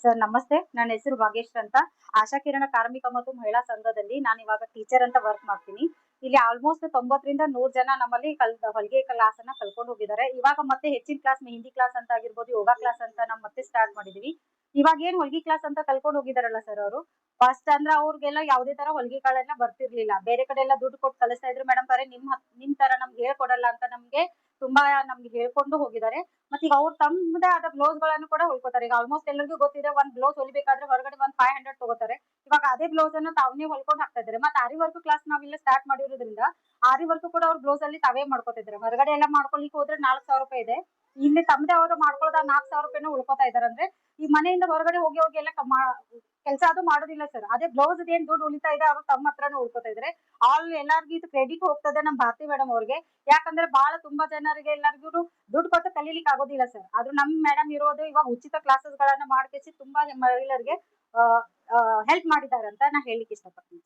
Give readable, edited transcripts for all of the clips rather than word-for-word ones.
Sir ನಮಸ್ತೆ, ನನ್ನ ಹೆಸರು ಭಾಗ್ಯಶ್ರೀ ಅಂತ. ಆಶಾ ಕಿರಣ ಕಾರ್ಮಿಕ ಮತ್ತು ಮಹಿಳಾ ಸಂಘದಲ್ಲಿ ನಾನು ಇವಾಗ ಟೀಚರ್ ಅಂತ ವರ್ಕ್ ಮಾಡ್ತೀನಿ. ಇಲ್ಲಿ ಆಲ್ಮೋಸ್ಟ್ 90 ರಿಂದ 100 ಜನ ನಮ್ಮಲ್ಲಿ ಹೊಲಿಗೆ ಕ್ಲಾಸ್ ಅನ್ನ ಕಲ್ಕೊಂಡು ಹೋಗಿದ್ದಾರೆ. ಇವಾಗ ಮತ್ತೆ ಹೆಚ್ಚಿನ ಕ್ಲಾಸ್ ಮೆಹಂದಿ ಕ್ಲಾಸ್ ಅಂತ ಆಗಿರ್ಬೋದು, ಯೋಗ ಕ್ಲಾಸ್ ಅಂತ ನಾವು ಮತ್ತೆ ಸ್ಟಾರ್ಟ್ ಮಾಡಿದೀವಿ. ಇವಾಗ ಏನ್ ಹೊಲಿಗೆ ಕ್ಲಾಸ್ ಅಂತ ಕಲ್ಕೊಂಡು ಹೋಗಿದಾರಲ್ಲ ಸರ್ ಅವರು, ಫಸ್ಟ್ ಅಂದ್ರೆ ಅವ್ರಿಗೆಲ್ಲ ಯಾವುದೇ ತರ ಹೊಲಿಗೆಗಳನ್ನ ಬರ್ತಿರ್ಲಿಲ್ಲ. ಬೇರೆ ಕಡೆ ಎಲ್ಲ ದುಡ್ಡು ಕೊಟ್ಟು ಕಲಿಸ್ತಾ ಇದ್ರು. ಮೇಡಮ್ ಬರೀ ನಿಮ್ ತರ ನಮ್ಗೆ ಹೇಳ್ಕೊಡಲ್ಲ ಅಂತ ತುಂಬಾ ನಮ್ಗೆ ಹೇಳ್ಕೊಂಡು ಹೋಗಿದ್ದಾರೆ. ಮತ್ತೆ ಈಗ ಅವ್ರು ತಮ್ಮದೇ ಆದ ಬ್ಲೌಸ್ ಗಳನ್ನು ಕೂಡ ಹೊಲ್ಕೋತಾರೆ. ಈಗ ಆಲ್ಮೋಸ್ಟ್ ಎಲ್ಲರಿಗೂ ಗೊತ್ತಿದೆ, ಒಂದ್ ಬ್ಲೌಸ್ ಹೊಲಿಬೇಕಾದ್ರೆ ಹೊರಗಡೆ 500 ತಗೋತಾರೆ. ಇವಾಗ ಅದೇ ಬ್ಲೌಸ್ ಅನ್ನು ತಾವೇ ಹೊಲ್ಕೊಂಡು ಹಾಕ್ತಾ ಇದ್ದಾರೆ. ಮತ್ತೆ ಆರಿ ವರ್ಕ್ ಕ್ಲಾಸ್ ನಾವಿಲ್ಲ ಸ್ಟಾರ್ಟ್ ಮಾಡಿರೋದ್ರಿಂದ ಆರಿ ವರ್ಕ್ ಕೂಡ ಅವ್ರ ಬ್ಲೌಸ್ ಅಲ್ಲಿ ತಾವೇ ಮಾಡ್ಕೋತಾ ಇದ್ದಾರೆ. ಹೊರಗಡೆ ಎಲ್ಲ ಮಾಡ್ಕೊಳಿಕ್ಕೆ ಹೋದ್ರೆ 4000 ರೂಪಾಯಿ ಇದೆ. ಇಲ್ಲಿ ತಮ್ಮದೇ ಅವರು ಮಾಡ್ಕೊಳ್ಳೋದ 4000 ರೂಪಾಯಿನ ಉಳ್ಕೋತಾ ಇದಾರೆ. ಅಂದ್ರೆ ಈ ಮನೆಯಿಂದ ಹೊರಗಡೆ ಹೋಗಿ ಎಲ್ಲ ಕೆಲಸ ಅದು ಮಾಡೋದಿಲ್ಲ ಸರ್. ಅದೇ ಬ್ಲೌಸ್ ಏನ್ ದುಡ್ಡು ಉಳಿತಾ ಇದೆ ಅವರು ತಮ್ಮ ಹತ್ರನೇ ಉಳ್ಕೋತಾ ಇದಾರೆ. ಎಲ್ಲರಿಗೂ ಇದು ಕ್ರೆಡಿಟ್ ಹೋಗ್ತದೆ ನಮ್ಮ ಭಾರತಿ ಮೇಡಮ್ ಅವ್ರಿಗೆ. ಯಾಕಂದ್ರೆ ಬಹಳ ತುಂಬಾ ಜನರಿಗೆ ಎಲ್ಲರಿಗೂ ದುಡ್ಡು ಕೊಟ್ಟು ಕಲೀಲಿಕ್ಕೆ ಆಗೋದಿಲ್ಲ ಸರ್. ಆದ್ರೂ ನಮ್ ಮೇಡಮ್ ಇರೋದು ಇವಾಗ ಉಚಿತ ಕ್ಲಾಸಸ್ ಗಳನ್ನ ಮಾಡ್ಕೇಸಿ ತುಂಬಾ ಮಹಿಳೆಯರಿಗೆ ಹೆಲ್ಪ್ ಮಾಡಿದ್ದಾರೆ ಅಂತ ನಾ ಹೇಳಿಕ್ಕೆ ಇಷ್ಟಪಡ್ತೀನಿ.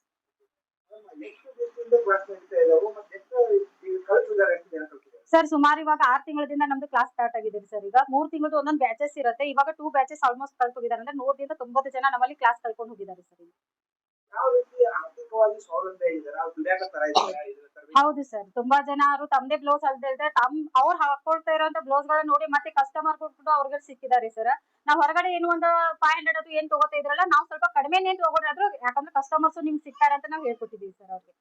ಸರ್ ಸುಮಾರು ಇವಾಗ 6 ತಿಂಗಳಿಂದ ನಮ್ದು ಕ್ಲಾಸ್ ಸ್ಟಾರ್ಟ್ ಆಗಿದೆ ಸರ್. ಈಗ 3 ತಿಂಗಳದ್ದು ಒಂದೊಂದು ಬ್ಯಾಚಸ್ ಇರುತ್ತೆ. ಇವಾಗ 2 ಬ್ಯಾಚಸ್ ಆಲ್ಮೋಸ್ಟ್ ಕಲ್ತು ಹೋಗಿದ್ದಾರೆ. ಅಂದ್ರೆ 100 ರಿಂದ 90 ಜನ ನಮ್ಮಲ್ಲಿ ಕ್ಲಾಸ್ ಕಲ್ಕೊಂಡು ಹೋಗಿದ್ದಾರೆ ಸರ್. ಹೌದು ಸರ್, ತುಂಬಾ ಜನ ಅವರು ತಮ್ಮದೇ ಬ್ಲೌಸ್ ಅಲ್ದೇ ಅವ್ರು ಹಾಕೊಳ್ತಾ ಇರೋಂತ ಬ್ಲೌಸ್ ಗಳನ್ನ ನೋಡಿ ಮತ್ತೆ ಕಸ್ಟಮರ್ ಕೂಡ ಅವ್ರಿಗೆ ಸಿಕ್ಕಿದ್ದಾರೆ ಸರ್. ನಾವ್ ಹೊರಗಡೆ ಏನು ಒಂದು 500 ಅದು ಏನ್ ತಗೋತಾ ಇದ್ರಲ್ಲ, ನಾವು ಸ್ವಲ್ಪ ಕಡಿಮೆನೇ ತಗೋದಾದ್ರು, ಯಾಕಂದ್ರೆ ಕಸ್ಟಮರ್ಸ್ ನಿಮ್ಗೆ ಸಿಗ್ತಾರೆ ಅಂತ ನಾವು ಹೇಳ್ಕೊಟ್ಟಿದೀವಿ ಸರ್ ಅವ್ರಿಗೆ.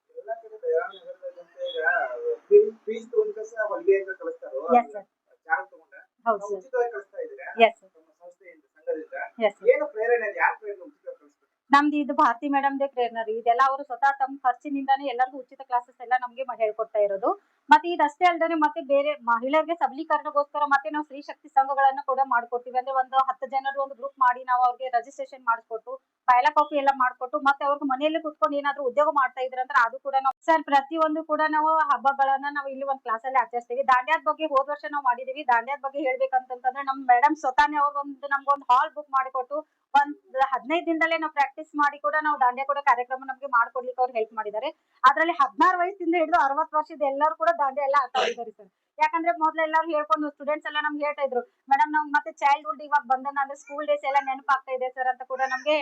ಎಸ್ ಸರ್, ಹೌದು ಸರ್, ಎಸ್ ನಮ್ದು ಇದು ಭಾರತಿ ಮೇಡಮ್ ದೇ ಪ್ರೇರಣಾ ರೀ. ಇದೆಲ್ಲ ಅವರು ಸ್ವತಃ ತಮ್ಮ ಖರ್ಚಿನಿಂದಾನೇ ಎಲ್ಲರಿಗೂ ಉಚಿತ ಕ್ಲಾಸಸ್ ಎಲ್ಲ ನಮ್ಗೆ ಹೇಳ್ಕೊಡ್ತಾ ಇರೋದು. ಮತ್ತೆ ಇದಷ್ಟೇ ಅಲ್ಲದೆ ಮತ್ತೆ ಬೇರೆ ಮಹಿಳೆಯರಿಗೆ ಸಬಲೀಕರಣಗೋಸ್ಕರ ಮತ್ತೆ ನಾವು ಸ್ತ್ರೀ ಶಕ್ತಿ ಸಂಘಗಳನ್ನ ಕೂಡ ಮಾಡ್ಕೊಡ್ತೀವಿ. ಅಂದ್ರೆ ಒಂದು 10 ಜನರು ಒಂದು ಗ್ರೂಪ್ ಮಾಡಿ ನಾವು ಅವ್ರಿಗೆ ರಿಜಿಸ್ಟ್ರೇಷನ್ ಮಾಡಿಸ್ಕೊಟ್ಟು ಫೈಲ ಕಾಪಿ ಎಲ್ಲ ಮಾಡ್ಕೊಟ್ಟು ಮತ್ತೆ ಅವ್ರಿಗೆ ಮನೆಯಲ್ಲಿ ಕುತ್ಕೊಂಡು ಏನಾದ್ರು ಉದ್ಯೋಗ ಮಾಡ್ತಾ ಇದ್ರಂದ್ರೆ ಅದು ಕೂಡ ನಾವು ಸರ್ ಪ್ರತಿಯೊಂದು ಕೂಡ ನಾವು ಹಬ್ಬಗಳನ್ನ ನಾವು ಇಲ್ಲಿ ಒಂದು ಕ್ಲಾಸ್ ಅಲ್ಲಿ ಆಚರಿಸ್ತೀವಿ. ದಾಂಡ್ಯಾದ ಬಗ್ಗೆ ಹೋದ ವರ್ಷ ನಾವು ಮಾಡಿದೀವಿ. ದಾಂಡ್ಯಾದ ಬಗ್ಗೆ ಹೇಳ್ಬೇಕಂತಂದ್ರೆ ನಮ್ ಮೇಡಮ್ ಸ್ವತಃನೇ ಅವ್ರು ನಮ್ಗೊಂದು ಹಾಲ್ ಬುಕ್ ಮಾಡಿಕೊಟ್ಟು ಒಂದ್ 15 ದಿನದಲ್ಲೇ ನಾವು ಪ್ರಾಕ್ಟೀಸ್ ಮಾಡಿ ಕೂಡ ನಾವು ದಾಂಡ್ಯಾ ಕೂಡ ಕಾರ್ಯಕ್ರಮ ನಮ್ಗೆ ಮಾಡ್ಕೊಡ್ಲಿಕ್ಕೆ ಅವ್ರು ಹೆಲ್ಪ್ ಮಾಡಿದ್ದಾರೆ. ಅದ್ರಲ್ಲಿ 16 ವಯಸ್ಸಿಂದ ಹಿಡಿದು 60 ವರ್ಷದ ಎಲ್ಲರೂ ಕೂಡ ದಾಂಡ್ಯಾ ಎಲ್ಲ ಆಡ್ತಾ ಇದ್ದಾರೆ ಸರ್. ಯಾಕಂದ್ರೆ ಮೊದ್ಲೆಲ್ಲಾರು ಹೇಳ್ಕೊಂಡು ಸ್ಟೂಡೆಂಟ್ಸ್ ಎಲ್ಲ ನಮ್ಗೆ ಹೇಳ್ತಾ ಇದ್ರು, ಮೇಡಮ್ ನಾವ್ ಮತ್ತೆ ಚೈಲ್ಡ್ಹುಡ್ ಇವಾಗ ಬಂದನ ಅಂದ್ರೆ ಸ್ಕೂಲ್ ಡೇಸ್ ಎಲ್ಲ ನೆನಪಾಗ್ತಾ ಇದೆ ಸರ್ ಅಂತ ಕೂಡ ನಮ್ಗೆ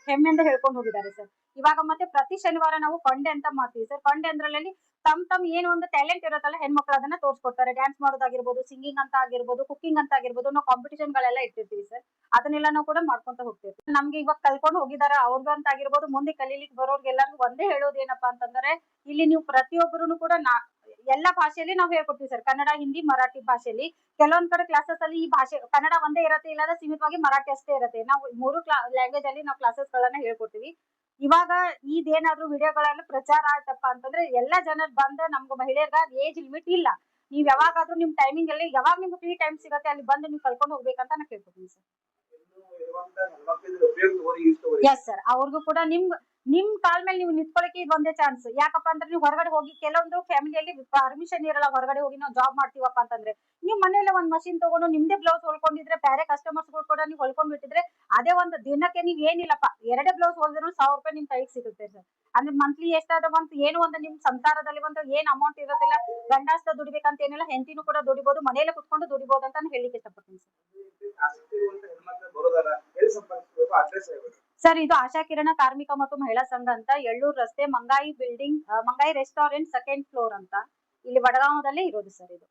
ಹೆಮ್ಮೆಯಿಂದ ಹೇಳ್ಕೊಂಡು ಹೋಗಿದ್ದಾರೆ ಸರ್. ಇವಾಗ ಮತ್ತೆ ಪ್ರತಿ ಶನಿವಾರ ನಾವು ಫಂಡೆ ಅಂತ ಮಾಡ್ತೀವಿ ಸರ್. ಫಂಡೆ ಅಂದ್ರಲ್ಲಿ ತಮ್ ಏನು ಒಂದು ಟ್ಯಾಲೆಂಟ್ ಇರುತ್ತಲ್ಲ, ಹೆಣ್ಮಕ್ಳು ಅದನ್ನ ತೋರಿಸ್ಕೊಡ್ತಾರೆ. ಡ್ಯಾನ್ಸ್ ಮಾಡೋದಾಗಿರ್ಬೋದು, ಸಿಂಗಿಂಗ್ ಅಂತ ಆಗಿರ್ಬೋದು, ಕುಕಿಂಗ್ ಅಂತ ಆಗಿರ್ಬೋದು, ನಾವು ಕಾಂಪಿಟೇಷನ್ ಗಳೆಲ್ಲ ಇಟ್ಟಿರ್ತೀವಿ ಸರ್. ಅದನ್ನೆಲ್ಲ ನಾವು ಕೂಡ ಮಾಡ್ಕೊಂತ ಹೋಗ್ತೀವಿ. ನಮ್ಗೆ ಇವಾಗ ಕಲ್ಕೊಂಡು ಹೋಗಿದಾರ ಅವ್ರಿಗಂತ ಆಗಿರ್ಬೋದು, ಮುಂದೆ ಕಲೀಲಿಕ್ಕೆ ಬರೋರ್ಗೆಲ್ಲರಿಗೂ ಒಂದೇ ಹೇಳೋದು ಏನಪ್ಪಾ ಅಂತಂದ್ರೆ, ಇಲ್ಲಿ ನೀವು ಪ್ರತಿಯೊಬ್ಬರು ಕೂಡ ಎಲ್ಲಾ ಭಾಷೆಯಲ್ಲಿ ನಾವು ಹೇಳ್ಕೊಡ್ತೀವಿ ಸರ್. ಕನ್ನಡ, ಹಿಂದಿ, ಮರಾಠಿ ಭಾಷೆಯಲ್ಲಿ. ಕೆಲವೊಂದ್ ಕಡೆ ಕ್ಲಾಸಸ್ ಅಲ್ಲಿ ಈ ಭಾಷೆ ಕನ್ನಡ ಒಂದೇ ಇರುತ್ತೆ, ಇಲ್ಲದ ಸೀಮಿತವಾಗಿ ಮರಾಠಿ ಅಷ್ಟೇ ಇರುತ್ತೆ. ನಾವು 3 ಲ್ಯಾಂಗ್ವೇಜ್ ಅಲ್ಲಿ ನಾವು ಕ್ಲಾಸಸ್ ಗಳನ್ನ ಹೇಳ್ಕೊಡ್ತೀವಿ. ಇವಾಗ ಇದೇನಾದ್ರೂ ವಿಡಿಯೋಗಳೆಲ್ಲ ಪ್ರಚಾರ ಆಯ್ತಪ್ಪ ಅಂತಂದ್ರೆ ಎಲ್ಲಾ ಜನರು ಬಂದು ನಮ್ಗೆ ಮಹಿಳೆಯರ್ಗ ಏಜ್ ಲಿಮಿಟ್ ಇಲ್ಲ. ನೀವ್ ಯಾವಾಗಾದ್ರೂ ನಿಮ್ ಟೈಮಿಂಗ್ ಅಲ್ಲಿ ಯಾವಾಗ ನಿಮ್ಗೆ ಫ್ರೀ ಟೈಮ್ ಸಿಗುತ್ತೆ ಅಲ್ಲಿ ಬಂದು ನೀವು ಕಲ್ಕೊಂಡು ಹೋಗ್ಬೇಕಂತ ನಾನು ಕೇಳ್ಕೊತೀನಿ ಸರ್. ಎಸ್ ಸರ್, ಅವ್ರಿಗೂ ಕೂಡ ನಿಮ್ ಕಾಲ್ ಮೇಲೆ ನೀವು ನಿಂತ್ಕೊಳ್ಳಿಕ್ಕೆ ಇದು ಒಂದೇ ಚಾನ್ಸ್. ಯಾಕಪ್ಪ ಅಂದ್ರೆ ನೀವು ಹೊರಗಡೆ ಹೋಗಿ ಕೆಲವೊಂದು ಫ್ಯಾಮಿಲಿಯಲ್ಲಿ ಪರ್ಮಿಷನ್ ಇರಲ್ಲ, ಹೊರಗಡೆ ಹೋಗಿ ನಾವು ಜಾಬ್ ಮಾಡ್ತೀವಪ್ಪ ಅಂತಂದ್ರೆ. ನೀವು ಮನೇಲಿ ಒಂದ್ ಮಷಿನ್ ತಗೊಂಡು ನಿಮ್ದೇ ಬ್ಲೌಸ್ ಹೊಲ್ಕೊಂಡಿದ್ರೆ ಬೇರೆ ಕಸ್ಟಮರ್ಸ್ ಗಳು ಕೂಡ ನೀವು ಹೊಲ್ಕೊಂಡ್ ಬಿಟ್ಟಿದ್ರೆ ಅದೇ ಒಂದು ದಿನಕ್ಕೆ ನೀವ್ ಏನಿಲ್ಲಪ್ಪ 2 ಬ್ಲೌಸ್ ಹೊಲ್ದ್ರು 1000 ರೂಪಾಯಿ ನಿಮ್ ಕೈಗೆ ಸಿಗುತ್ತೆ ಸರ್. ಅಂದ್ರೆ ಮಂತ್ಲಿ ಎಷ್ಟಾದ್ರೂ ಏನು ಒಂದು ನಿಮ್ ಸಂಸಾರದಲ್ಲಿ ಒಂದು ಏನ್ ಅಮೌಂಟ್ ಇರೋದಿಲ್ಲ, ಗಂಡಾಸ್ತ ದುಡಿಬೇಕಂತ ಏನಿಲ್ಲ, ಹೆಂಡತಿನೂ ಕೂಡ ದುಡಿಬಹುದು, ಮನೆಯಲ್ಲೇ ಕುತ್ಕೊಂಡು ದುಡಿಬಹುದು ಅಂತ ನಾನು ಹೇಳಿಕ್ಕೆ ಇಷ್ಟಪಡ್ತೀನಿ ಸರ್. ಸರ್ ಇದು ಆಶಾ ಕಿರಣ ಕಾರ್ಮಿಕ ಮತ್ತು ಮಹಿಳಾ ಸಂಘ ಅಂತ ಎಳ್ಳೂರು ರಸ್ತೆ ಮಂಗಾಯಿ ಬಿಲ್ಡಿಂಗ್ ಮಂಗಾಯಿ ರೆಸ್ಟೋರೆಂಟ್ ಸೆಕೆಂಡ್ ಫ್ಲೋರ್ ಅಂತ ಇಲ್ಲಿ ವಡಗಾಂವದಲ್ಲೇ ಇರೋದು ಸರ್ ಇದು.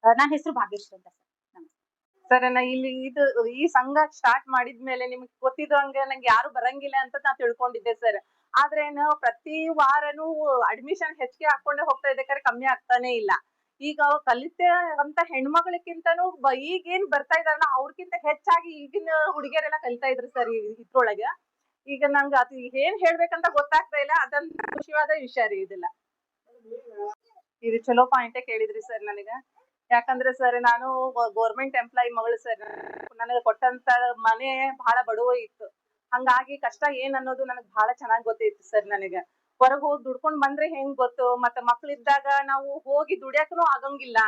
ನನ್ನ ಹೆಸರು ಭಾಗ್ಯಶ್ರೀ ಅಂತ ಸರ್. ಸರ್ ನಾ ಇಲ್ಲಿ ಈ ಸಂಘ ಸ್ಟಾರ್ಟ್ ಮಾಡಿದ್ಮೇಲೆ ನಿಮ್ಗೆ ಗೊತ್ತಿದ್ದಂಗೆ ನಂಗೆ ಯಾರು ಬರಂಗಿಲ್ಲ ಅಂತ ನಾ ತಿಳ್ಕೊಂಡಿದ್ದೆ ಸರ್. ಆದ್ರೆ ನಾವು ಪ್ರತಿ ವಾರನೂ ಅಡ್ಮಿಷನ್ ಹೆಚ್ಚಿಗೆ ಹಾಕೊಂಡೇ ಹೋಗ್ತಾ ಇದೆ, ಕಮ್ಮಿ ಆಗ್ತಾನೆ ಇಲ್ಲ. ಈಗ ಕಲಿತೆ ಅಂತ ಹೆಣ್ಮಕ್ಳಕ್ಕಿಂತನೂ ಈಗೇನ್ ಬರ್ತಾ ಇದಾರಲ್ಲ ಅವ್ರಕ್ಕಿಂತ ಹೆಚ್ಚಾಗಿ ಈಗಿನ ಹುಡುಗಿಯರೆಲ್ಲ ಕಲಿತಾ ಇದ್ರು ಸರ್ ಇದ್ರೊಳಗೆ. ಈಗ ನಂಗೆ ಅದು ಏನ್ ಹೇಳ್ಬೇಕಂತ ಗೊತ್ತಾಗ್ತಾ ಇಲ್ಲ. ಅದಂತ ಖುಷಿಯಾದ ವಿಷಯ ರೀ ಇದೆಲ್ಲ. ಇದು ಚಲೋ ಪಾಯಿಂಟೇ ಕೇಳಿದ್ರಿ ಸರ್ ನನಗ. ಯಾಕಂದ್ರೆ ಸರ್ ನಾನು ಗೌರ್ಮೆಂಟ್ ಎಂಪ್ಲಾಯಿ ಮಗಳು ಸರ್. ನನಗೆ ಕೊಟ್ಟಂತ ಮನೆ ಬಹಳ ಬಡವ ಇತ್ತು. ಹಂಗಾಗಿ ಕಷ್ಟ ಏನ್ ಅನ್ನೋದು ನನಗ್ ಬಹಳ ಚೆನ್ನಾಗಿ ಗೊತ್ತಿತ್ತು ಸರ್. ನನಗೆ ಹೊರಗ್ ಹೋಗಿ ದುಡ್ಕೊಂಡ್ ಬಂದ್ರೆ ಹೆಂಗ್ ಗೊತ್ತು, ಮತ್ತೆ ಮಕ್ಳಿದ್ದಾಗ ನಾವು ಹೋಗಿ ದುಡಿಯಕ್ಕೂ ಆಗಂಗಿಲ್ಲ.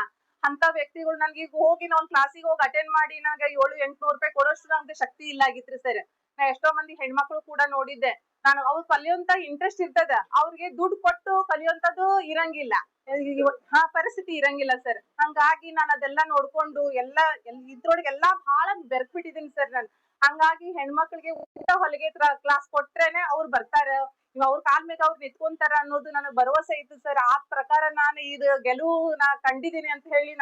ಅಂತ ವ್ಯಕ್ತಿಗಳು ನನ್ಗೆ ಈಗ ಹೋಗಿ ನಾವ್ ಕ್ಲಾಸಿಗೆ ಹೋಗಿ ಅಟೆಂಡ್ ಮಾಡಿ ನನಗೆ 700-800 ರೂಪಾಯಿ ಕೊಡೋಷ್ಟು ನಮ್ಗೆ ಶಕ್ತಿ ಇಲ್ಲ ಆಗಿತ್ರಿ ಸರ್. ನಾ ಎಷ್ಟೋ ಮಂದಿ ಹೆಣ್ಮಕ್ಳು ಕೂಡ ನೋಡಿದ್ದೆ. ನಾನು ಅವ್ರು ಕಲಿಯುವಂತ ಇಂಟ್ರೆಸ್ಟ್ ಇರ್ತದ, ಅವ್ರಿಗೆ ದುಡ್ಡು ಕೊಟ್ಟು ಕಲಿಯುವಂತದ್ದು ಇರಂಗಿಲ್ಲ. ಪರಿಸ್ಥಿತಿ ಇರಂಗಿಲ್ಲ ಸರ್. ಹಂಗಾಗಿ ನಾನು ಅದೆಲ್ಲ ನೋಡ್ಕೊಂಡು ಇದ್ರೊಳಗೆಲ್ಲಾ ಬಹಳ ಬೆರ್ತ್ಬಿಟ್ಟಿದೀನಿ ಸರ್ ನಾನು. ಹಂಗಾಗಿ ಹೆಣ್ಮಕ್ಳಿಗೆ ಹೊಲಿಗೆ ಕ್ಲಾಸ್ ಕೊಟ್ರೇನೆ ಅವ್ರು ಬರ್ತಾರೆ, ಅವ್ರ ಕಾಲ್ ಮೇಲೆ ಅವ್ರು ನಿಂತ್ಕೊಂತಾರ ಅನ್ನೋದು ನನಗೆ ಭರವಸೆ ಇತ್ತು ಸರ್. ಆ ಪ್ರಕಾರ ನಾನು ಇದು ಗೆಲುವು ನಾ ಕಂಡಿದ್ದೀನಿ ಅಂತ ಹೇಳಿ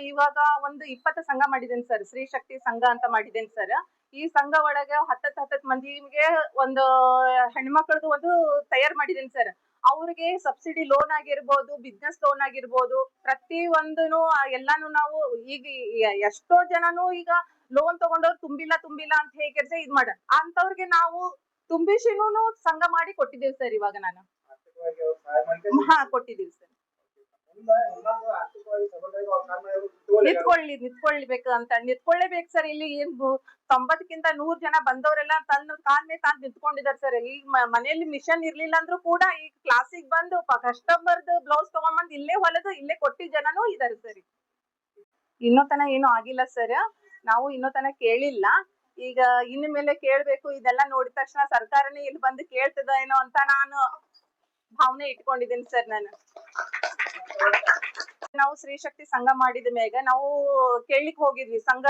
ಇವಾಗ ಒಂದು 20 ಸಂಘ ಮಾಡಿದ್ದೇನೆ ಸರ್. ಸ್ತ್ರೀ ಶಕ್ತಿ ಸಂಘ ಅಂತ ಮಾಡಿದ್ದೇನೆ ಸರ್. ಈ ಸಂಘ ಒಳಗೆ 10 ಮಂದಿಗೆ ಒಂದು ಹೆಣ್ಮಕ್ಳದು ಒಂದು ತಯಾರು ಮಾಡಿದ್ದೇನೆ ಸರ್. ಅವ್ರಿಗೆ ಸಬ್ಸಿಡಿ ಲೋನ್ ಆಗಿರ್ಬೋದು, ಬಿಸ್ನೆಸ್ ಲೋನ್ ಆಗಿರ್ಬೋದು, ಪ್ರತಿ ಒಂದನು ಎಲ್ಲಾನು ನಾವು ಈಗ ಎಷ್ಟೋ ಜನನು ಈಗ ಲೋನ್ ತಗೊಂಡವ್ರು ತುಂಬಿಲ್ಲ ಅಂತ ಹೇಗೆ ಇದ್ ಮಾಡ ಅಂತವ್ರಿಗೆ ನಾವು ತುಂಬಿಸಿನೂ ಸಂಘ ಮಾಡಿ ಕೊಟ್ಟಿದ್ದೇವೆ ಸರ್. ಇವಾಗ ನಾನು ಕೊಟ್ಟಿದ್ದೀವಿ ಸರ್. ನಿಂತ್ಕೊಳ್ಬೇಕು ಅಂತ ನಿಂತ್ಕೊಳ್ಳೇಬೇಕು ಸರ್. ಇಲ್ಲಿ 90ಕ್ಕಿಂತ 100 ಜನ ಬಂದವರೆಲ್ಲ ತನ್ನ ಕಾಲ್ ಮೇಲೆ ತಾನು ನಿಂತ್ಕೊಂಡಿದ್ದಾರೆ ಸರ್. ಈಗ ಮನೆಯಲ್ಲಿ ಮಿಷನ್ ಇರ್ಲಿಲ್ಲ ಅಂದ್ರೂ ಕೂಡ ಈಗ ಕ್ಲಾಸಿಗೆ ಬಂದು ಕಸ್ಟಮರ್ದು ಬ್ಲೌಸ್ ತಗೊಂಡ್ಬಂದು ಇಲ್ಲೇ ಹೊಲದು ಇಲ್ಲೇ ಕೊಟ್ಟಿದ್ದ ಜನನೂ ಇದಾರೆ ಸರ್. ಇನ್ನೂ ತನ ಏನು ಆಗಿಲ್ಲ ಸರ್. ನಾವು ಇನ್ನೂ ತನ ಕೇಳಿಲ್ಲ. ಈಗ ಇನ್ನು ಮೇಲೆ ಕೇಳ್ಬೇಕು. ಇದೆಲ್ಲ ನೋಡಿದ ತಕ್ಷಣ ಸರ್ಕಾರನೇ ಇಲ್ಲಿ ಬಂದು ಕೇಳ್ತದ ಏನೋ ಅಂತ ನಾನು ಭಾವನೆ ಇಟ್ಕೊಂಡಿದ್ದೀನಿ ಸರ್. ನಾವು ಸ್ತ್ರೀ ಶಕ್ತಿ ಸಂಘ ಮಾಡಿದ ಮ್ಯಾಗ ನಾವು ಕೇಳ್ಲಿಕ್ಕೆ ಹೋಗಿದ್ವಿ. ಸಂಘ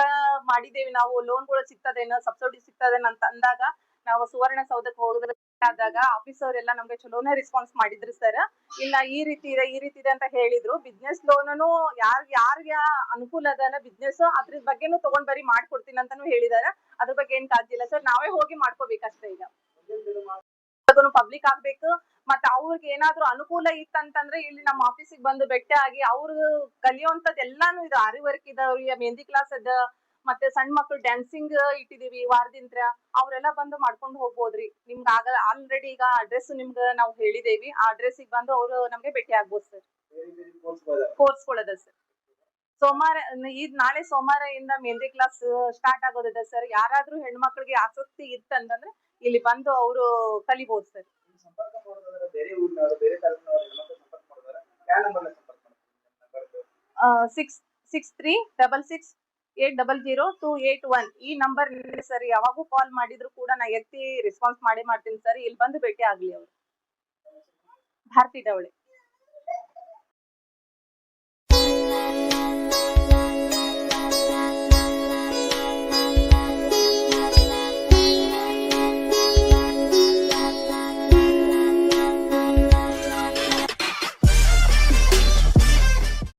ಮಾಡಿದೇವಿ ನಾವು, ಲೋನ್ಗಳು ಸಿಗ್ತದೇನೋ, ಸಬ್ಸಿಡಿ ಸಿಗ್ತದೇನೋ ಅಂತ ಅಂದಾಗ ನಾವು ಸುವರ್ಣ ಸೌಧಕ್ಕೆ ಹೋಗದಾಗ ಆಫೀಸ್ ಅವರೆಲ್ಲ ನಮ್ಗೆ ಚಲೋನೇ ರೆಸ್ಪಾನ್ಸ್ ಮಾಡಿದ್ರು ಸರ್. ಇಲ್ಲ ಈ ರೀತಿ ಇದೆ ಅಂತ ಹೇಳಿದ್ರು. ಬಿಸ್ನೆಸ್ ಲೋನು ಯಾರ್ಗೆ ಅನುಕೂಲ ಅದಲ್ಲ ಬಿಸ್ನೆಸ್ ಅದ್ರ ಬಗ್ಗೆನೂ ತಗೊಂಡ್ ಬರಿ ಮಾಡ್ಕೊಡ್ತೀನಿ ಅಂತಾನು ಹೇಳಿದಾರೆ. ಅದ್ರ ಬಗ್ಗೆ ಏನ್ ಕಾಳಜಿ ಇಲ್ಲ ಸರ್. ನಾವೇ ಹೋಗಿ ಮಾಡ್ಕೋಬೇಕಷ್ಟೇ. ಈಗ ಪಬ್ಲಿಕ್ ಆಗ್ಬೇಕು. ಮತ್ತೆ ಅವ್ರಿಗೆ ಏನಾದ್ರು ಅನುಕೂಲ ಇತ್ತಂತಂದ್ರೆ ಇಲ್ಲಿ ನಮ್ಮ ಆಫೀಸಿಗೆ ಬಂದು ಭೇಟಿ ಆಗಿ ಅವ್ರು ಕಲಿಯುವಂತದ್ ಎಲ್ಲಾನು ಇದೆ. ಆರಿ ವರ್ಕ್ ಇದಾವ್ರಿ, ಮೆಹಂದಿ ಕ್ಲಾಸ್ ಅದ, ಮತ್ತೆ ಸಣ್ಣ ಮಕ್ಳು ಡ್ಯಾನ್ಸಿಂಗ್ ಇಟ್ಟಿದೀವಿ ವಾರದಿಂದ. ಅವ್ರೆಲ್ಲ ಬಂದು ಮಾಡ್ಕೊಂಡು ಹೋಗ್ಬೋದ್ರಿ. ನಿಮ್ಗೆ ಆಲ್ರೆಡಿ ಈಗ ಅಡ್ರೆಸ್ ನಿಮ್ಗೆ ನಾವು ಹೇಳಿದೇವಿ. ಆ ಅಡ್ರೆಸ್ಸಿಗೆ ಬಂದು ಅವ್ರು ನಮ್ಗೆ ಭೇಟಿ ಆಗ್ಬೋದು ಸರ್. ಕೋರ್ಸ್ಗಳದ ಸರ್. ನಾಳೆ ಸೋಮವಾರ ಇಂದ ಮೆಹಂದಿ ಕ್ಲಾಸ್ ಸ್ಟಾರ್ಟ್ ಆಗೋದಿದೆ ಸರ್. ಯಾರಾದ್ರೂ ಹೆಣ್ಮಕ್ಳಿಗೆ ಆಸಕ್ತಿ ಇತ್ತಂತಂದ್ರೆ ಇಲ್ಲಿ ಬಂದು ಅವರು ಕಲಿಬಹುದು ಸರ್. 6366680281 ಈ ನಂಬರ್ ಸರ್. ಯಾವಾಗೂ ಕಾಲ್ ಮಾಡಿದ್ರು ಕೂಡ ನಾ ಎತ್ತಿ ರೆಸ್ಪಾನ್ಸ್ ಮಾಡೇ ಮಾಡ್ತೀನಿ ಸರ್. ಇಲ್ಲಿ ಬಂದು ಭೇಟಿ ಆಗ್ಲಿ ಅವರು. ಭಾರತಿ ಡವಳೆ.